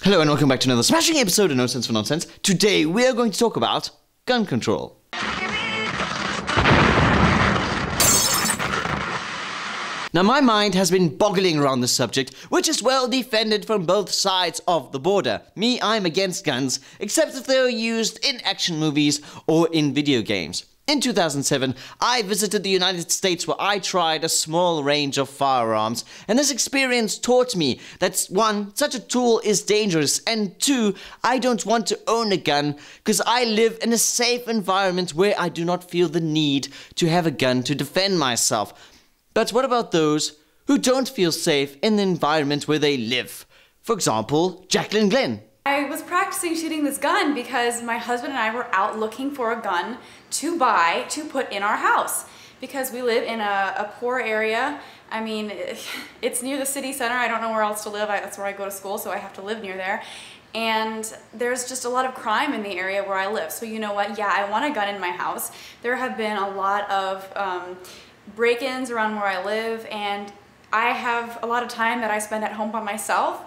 Hello and welcome back to another smashing episode of No Sense for Nonsense. Today we are going to talk about gun control. Now my mind has been boggling around this subject, which is well defended from both sides of the border. Me, I'm against guns, except if they are used in action movies or in video games. In 2007, I visited the United States where I tried a small range of firearms, and this experience taught me that 1, such a tool is dangerous, and 2, I don't want to own a gun because I live in a safe environment where I do not feel the need to have a gun to defend myself. But what about those who don't feel safe in the environment where they live? For example, Jacqueline Glenn. I was practicing shooting this gun because my husband and I were out looking for a gun to buy to put in our house because we live in a poor area. I mean, it's near the city center. I don't know where else to live. That's where I go to school, so I have to live near there. And there's just a lot of crime in the area where I live. So you know what? Yeah, I want a gun in my house. There have been a lot of break-ins around where I live, and I have a lot of time that I spend at home by myself.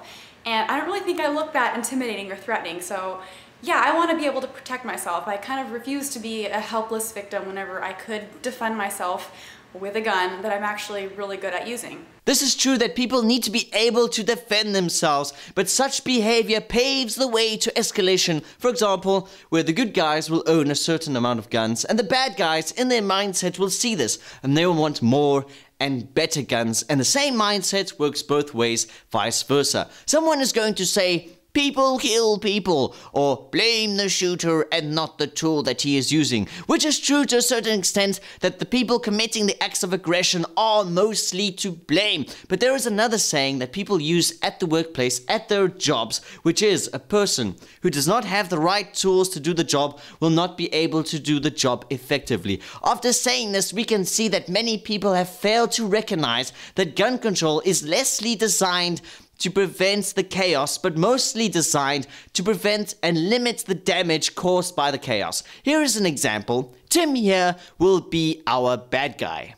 And I don't really think I look that intimidating or threatening, so yeah, I want to be able to protect myself. I kind of refuse to be a helpless victim whenever I could defend myself with a gun that I'm actually really good at using. This is true that people need to be able to defend themselves, but such behavior paves the way to escalation. For example, where the good guys will own a certain amount of guns, and the bad guys in their mindset will see this, and they will want more and better guns, and the same mindset works both ways, vice versa. Someone is going to say, people kill people, or blame the shooter and not the tool that he is using, which is true to a certain extent that the people committing the acts of aggression are mostly to blame. But there is another saying that people use at the workplace, at their jobs, which is a person who does not have the right tools to do the job will not be able to do the job effectively. After saying this, we can see that many people have failed to recognize that gun control is lessly designed to prevent the chaos, but mostly designed to prevent and limit the damage caused by the chaos. Here is an example. Tim here will be our bad guy.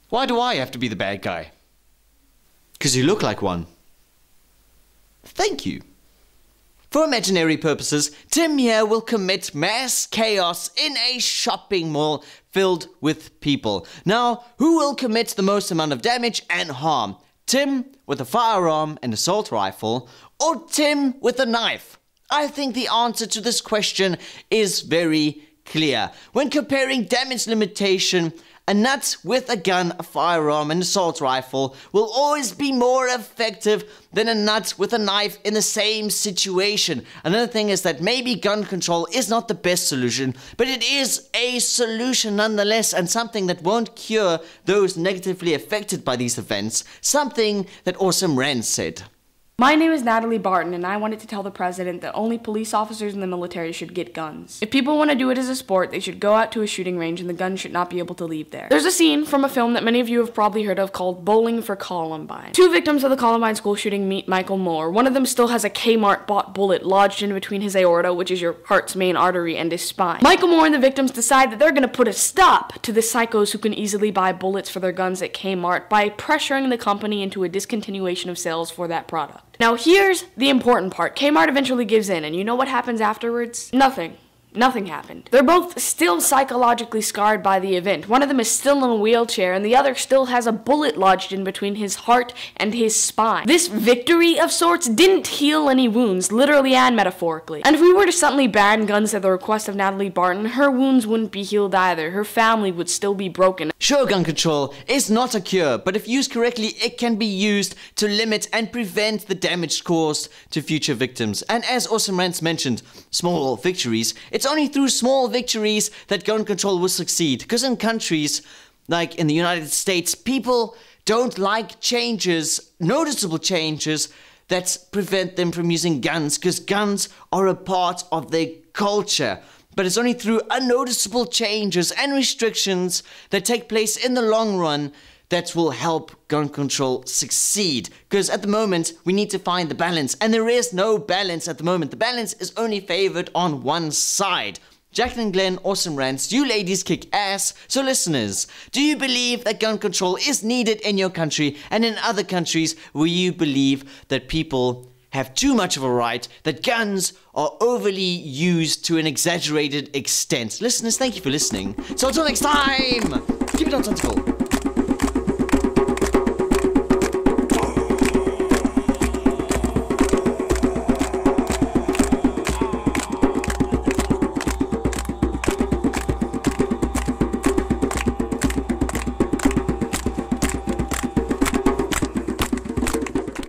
Why do I have to be the bad guy? Because you look like one. Thank you. For imaginary purposes, Tim here will commit mass chaos in a shopping mall filled with people. Now, who will commit the most amount of damage and harm? Tim with a firearm and assault rifle, or Tim with a knife? I think the answer to this question is very clear. When comparing damage limitation, a nut with a gun, a firearm, and assault rifle will always be more effective than a nut with a knife in the same situation. Another thing is that maybe gun control is not the best solution, but it is a solution nonetheless, and something that won't cure those negatively affected by these events. Something that Awesome Rand said. My name is Natalie Barton, and I wanted to tell the president that only police officers in the military should get guns. If people want to do it as a sport, they should go out to a shooting range and the gun should not be able to leave there. There's a scene from a film that many of you have probably heard of called Bowling for Columbine. 2 victims of the Columbine school shooting meet Michael Moore. One of them still has a Kmart bought bullet lodged in between his aorta, which is your heart's main artery, and his spine. Michael Moore and the victims decide that they're going to put a stop to the psychos who can easily buy bullets for their guns at Kmart by pressuring the company into a discontinuation of sales for that product. Now here's the important part. Kmart eventually gives in, and you know what happens afterwards? Nothing. Nothing happened. They're both still psychologically scarred by the event. One of them is still in a wheelchair, and the other still has a bullet lodged in between his heart and his spine. This victory of sorts didn't heal any wounds, literally and metaphorically. And if we were to suddenly ban guns at the request of Natalie Barton, her wounds wouldn't be healed either. Her family would still be broken. Sure, gun control is not a cure, but if used correctly, it can be used to limit and prevent the damage caused to future victims. And as Awesome Rants mentioned, small victories, it's only through small victories that gun control will succeed. Because in countries like in the United States, people don't like changes, noticeable changes, that prevent them from using guns, because guns are a part of their culture. But it's only through unnoticeable changes and restrictions that take place in the long run that will help gun control succeed. Because at the moment, we need to find the balance. And there is no balance at the moment. The balance is only favored on one side. Jacqueline Glenn, Awesome Rants, you ladies kick ass. So listeners, do you believe that gun control is needed in your country and in other countries where you believe that people have too much of a right, that guns are overly used to an exaggerated extent. Listeners, thank you for listening. So until next time, keep it nonsensical.